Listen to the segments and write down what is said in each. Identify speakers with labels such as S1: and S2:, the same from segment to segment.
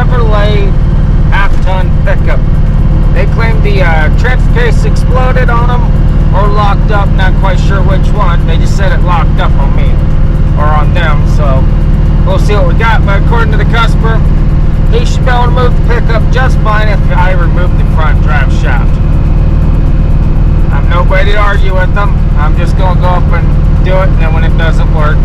S1: Chevrolet half-ton pickup. They claim the transfer case exploded on them or locked up. Not quite sure which one. They just said it locked up on me or on them. So we'll see what we got. But according to the customer, he should be able to move the pickup just fine if I remove the front drive shaft. I'm nobody to argue with them. I'm just going to go up and do it, and then when it doesn't work,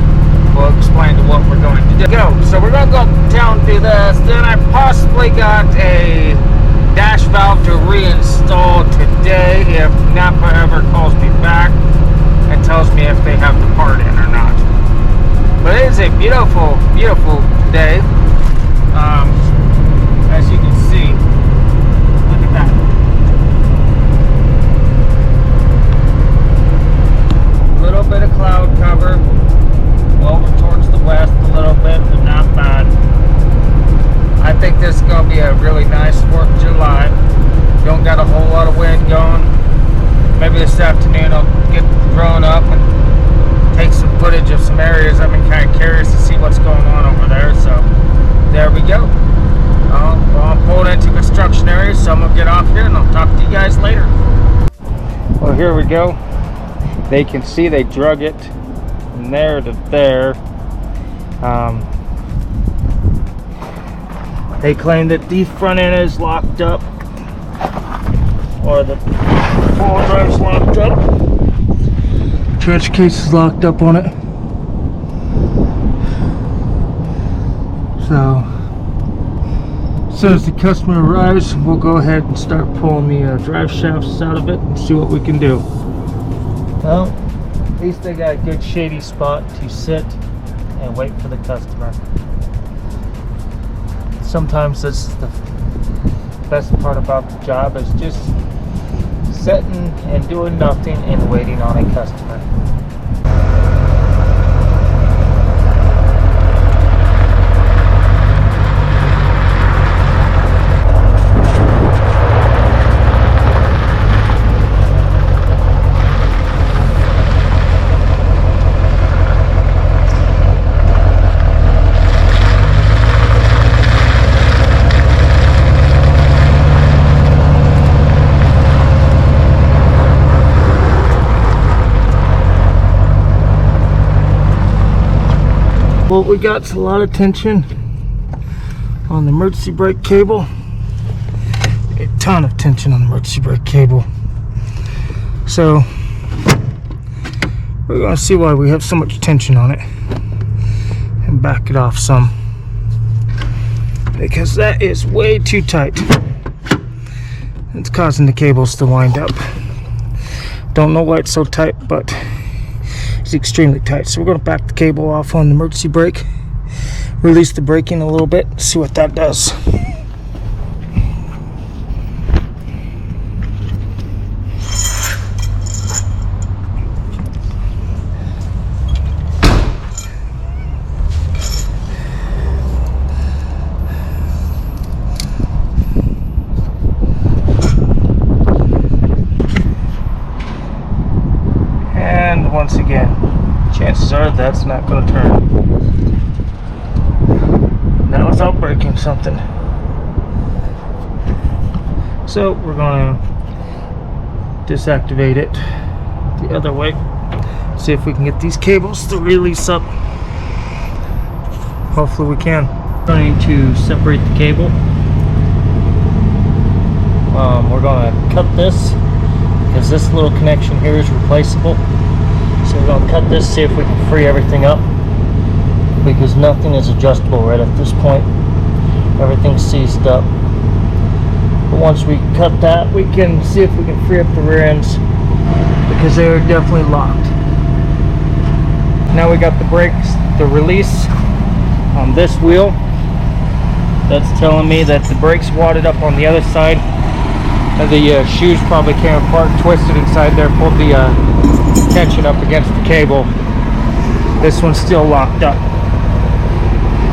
S1: we'll explain to what we're going to do. So we're going to go down through this. Then I possibly got a dash valve to reinstall today if Napa ever calls me back and tells me if they have the part in or not. But it is a beautiful, beautiful day. As you can see, look at that. A little bit of cloud cover over towards the west a little bit, but not bad. I think this is going to be a really nice 4th of July. Don't got a whole lot of wind going. Maybe this afternoon I'll get the drone up and take some footage of some areas. I've been kind of curious to see what's going on over there. So there we go. Well, I'm pulling into construction areas, so I'm going to get off here and I'll talk to you guys later. Well, here we go. They can see they drug it from there to there. They claim that the front end is locked up, or the four-wheel drive is locked up. Transfer case is locked up on it. So, as soon as the customer arrives, we'll go ahead and start pulling the drive shafts out of it and see what we can do. Well, at least they got a good shady spot to sit and wait for the customer. Sometimes that's the best part about the job, is just sitting and doing nothing and waiting on a customer. What we got's a lot of tension on the emergency brake cable. A ton of tension on the emergency brake cable. So we're going to see why we have so much tension on it and back it off some, because that is way too tight. It's causing the cables to wind up. Don't know why it's so tight, but it's extremely tight. So we're going to back the cable off on the emergency brake, release the braking a little bit, see what that does. And once again, chances are that's not going to turn. Now without breaking something. So we're going to deactivate it the other way. See if we can get these cables to release up. Hopefully we can. I'm going to separate the cable. We're going to cut this, because this little connection here is replaceable. So we're going to cut this, see if we can free everything up, because nothing is adjustable right at this point. Everything's seized up. But once we cut that, we can see if we can free up the rear ends, because they are definitely locked. Now we got the brakes, the release on this wheel. That's telling me that the brakes wadded up on the other side. The shoes probably came apart, twisted inside there, pulled the tension up against the cable. This one's still locked up.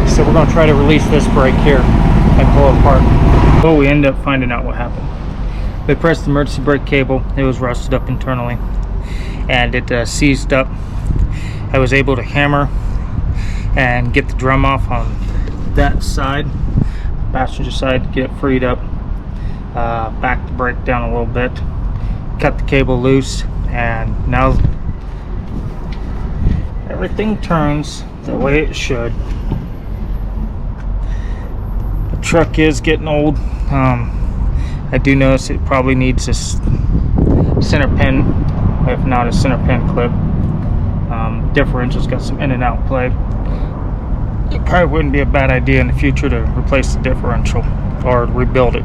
S1: So we're going to try to release this brake here and pull it apart. Well, we ended up finding out what happened. We pressed the emergency brake cable. It was rusted up internally, and it seized up. I was able to hammer and get the drum off on that side,
S2: passenger side to get it freed up. Back the brake down a little bit, cut the cable loose, and now everything turns the way it should. The truck is getting old. I do notice it probably needs a center pin, if not a center pin clip. Differential's got some in and out play. It probably wouldn't be a bad idea in the future to replace the differential or rebuild it.